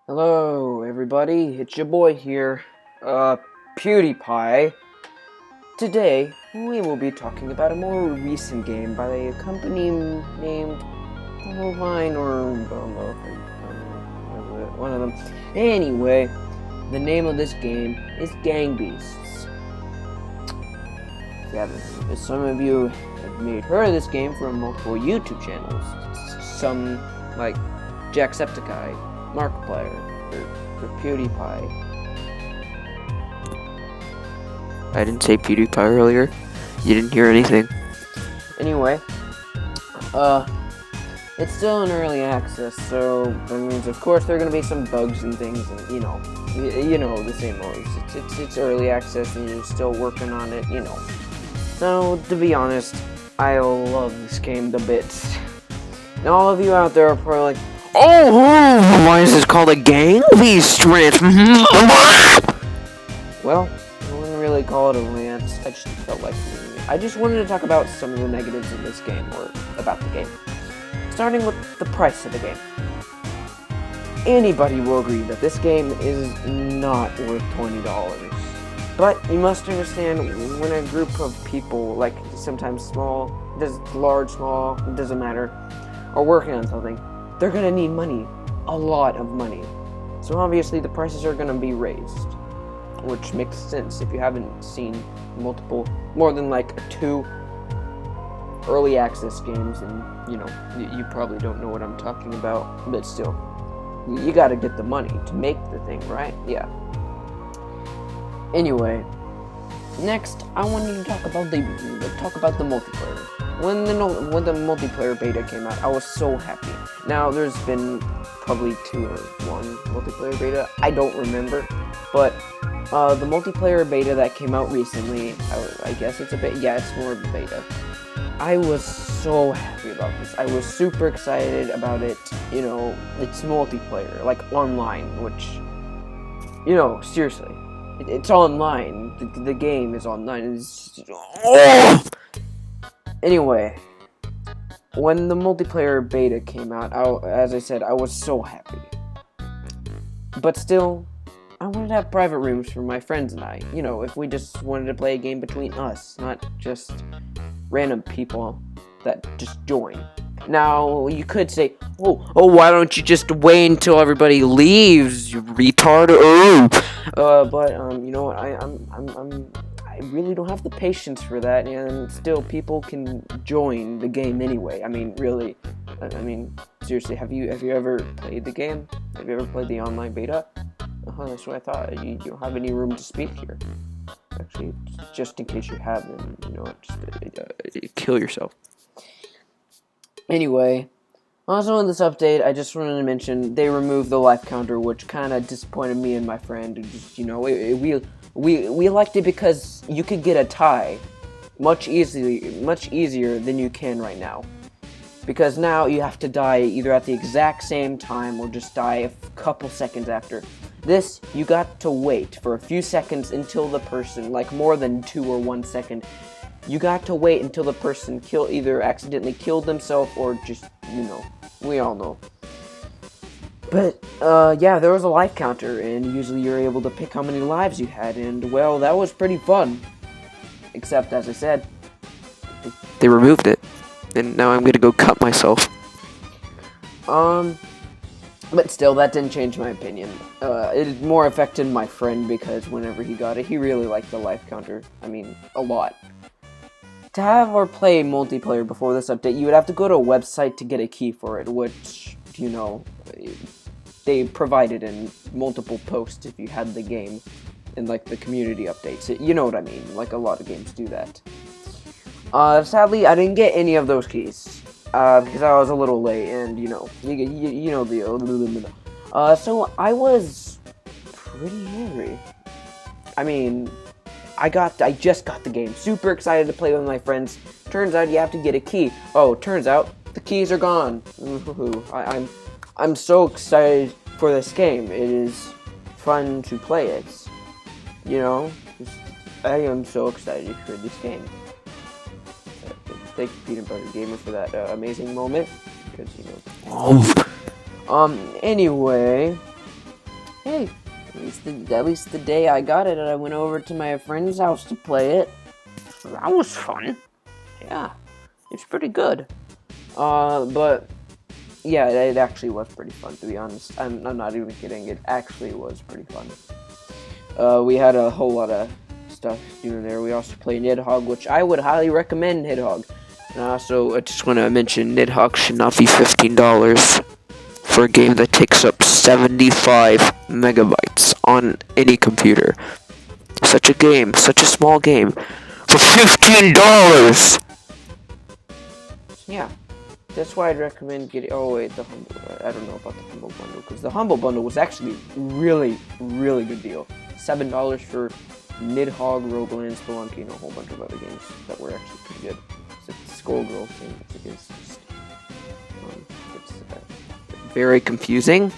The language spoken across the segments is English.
Hello, everybody. It's your boy here, PewDiePie. Today, we will be talking about a more recent game by a company named Vine or I don't know, one of them. Anyway, the name of this game is Gang Beasts. Some of you have heard of this game from multiple YouTube channels. Some like Jacksepticeye, Markiplier, or PewDiePie. I didn't say PewDiePie earlier. You didn't hear anything. Anyway, it's still in early access, so that means, of course, there are gonna be some bugs and things, and you know the same always. It's early access, and you're still working on it, So, to be honest, I love this game to bits. And all of you out there are probably like, Oh, why is this called a Gang Beast Rant? well, I wouldn't really call it a rant. I just felt like I just wanted to talk about some of the negatives in this game, or about the game. Starting with the price of the game. Anybody will agree that this game is not worth $20. But you must understand, when a group of people, like sometimes small, large, small, it doesn't matter, are working on something, they're gonna need money. A lot of money. So obviously the prices are gonna be raised. Which makes sense if you haven't seen more than like 2 early access games, and you probably don't know what I'm talking about, but still, you gotta get the money to make the thing, right? Yeah. Anyway, next I wanted to talk about the multiplayer. When the multiplayer beta came out, I was so happy. Now there's been probably 2 or 1 multiplayer beta. I don't remember, but the multiplayer beta that came out recently, I guess it's a beta. Yeah, it's more of a beta. I was so happy about this. I was super excited about it. It's multiplayer, like online, which, seriously, it's online. The game is online. Anyway, when the multiplayer beta came out, as I said, I was so happy. But still, I wanted to have private rooms for my friends and I. If we just wanted to play a game between us, not just random people that just join. Now, you could say, why don't you just wait until everybody leaves, you retard? But you know what? I really don't have the patience for that, and still, people can join the game anyway. I mean, really. Seriously, have you ever played the game? Have you ever played the online beta? That's what I thought. You don't have any room to speak here. Actually, just in case you have, then, just kill yourself. Anyway, also in this update, I just wanted to mention they removed the life counter, which kind of disappointed me and my friend. We liked it because you could get a tie much easier than you can right now. Because now you have to die either at the exact same time or just die a couple seconds after. This, you got to wait for a few seconds until the person, like more than 2 or 1 second, you got to wait until the person either accidentally killed themselves or just, we all know. But, yeah, there was a life counter, and usually you're able to pick how many lives you had, and, well, that was pretty fun. Except, as I said, They removed it, and now I'm gonna go cut myself. But still, that didn't change my opinion. It more affected my friend because whenever he got it, he really liked the life counter. I mean, a lot. To have or play multiplayer before this update, you would have to go to a website to get a key for it, which, they provided in multiple posts if you had the game in, like, the community updates. You know what I mean, like a lot of games do that. Sadly, I didn't get any of those keys. Because I was a little late, and you know the so I was pretty angry. I mean, I just got the game, super excited to play with my friends. Turns out you have to get a key. Oh, turns out the keys are gone. I'm so excited for this game. It is fun to play it. I am so excited for this game. Thank you, Peanut Butter Gamer, for that amazing moment. Because, Oh. Anyway, hey, at least the day I got it, I went over to my friend's house to play it. That was fun. Yeah, it's pretty good. But yeah, it actually was pretty fun, to be honest. I'm not even kidding. It actually was pretty fun. We had a whole lot of stuff doing there. We also played Nidhogg, which I would highly recommend Nidhogg. And also, I just want to mention Nidhogg should not be $15 for a game that takes up 75 megabytes on any computer. Such a small game, for $15. Yeah, that's why I'd recommend getting. Oh wait, the humble. I don't know about the humble bundle because the humble bundle was actually really good deal. $7 for Nidhogg, Rogaland, Spelunky, and a whole bunch of other games that were actually pretty good. It's a Skullgirl thing. It's very confusing.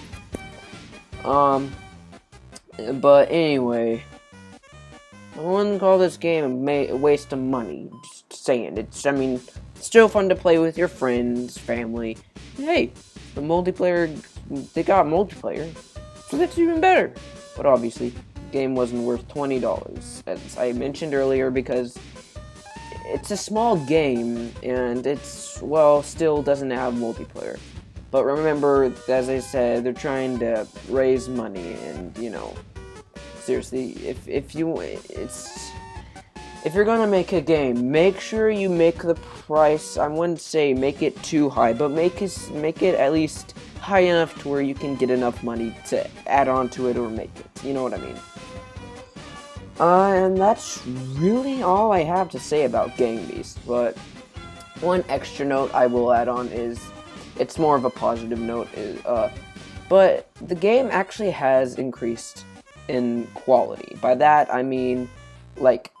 But anyway, I wouldn't call this game a waste of money. Just saying, I mean, it's still fun to play with your friends, family. Hey, the multiplayer, they got multiplayer, so that's even better. But obviously, the game wasn't worth $20, as I mentioned earlier, because it's a small game, and still doesn't have multiplayer. But remember, as I said, they're trying to raise money, and, seriously, if you're gonna make a game, make sure you make the price, I wouldn't say make it too high, but make it at least high enough to where you can get enough money to add on to it or make it. You know what I mean? And that's really all I have to say about Gang Beasts, but one extra note I will add on is, it's more of a positive note, but the game actually has increased in quality. By that, I mean, like,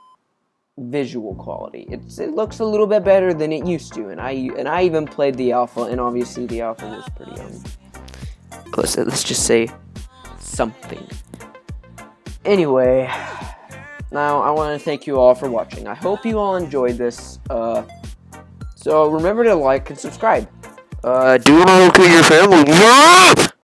visual quality. It looks a little bit better than it used to, and I even played the alpha, and obviously the alpha was pretty let's just say something. Anyway, now I want to thank you all for watching. I hope you all enjoyed this. So remember to like and subscribe. Do you want to look at your family?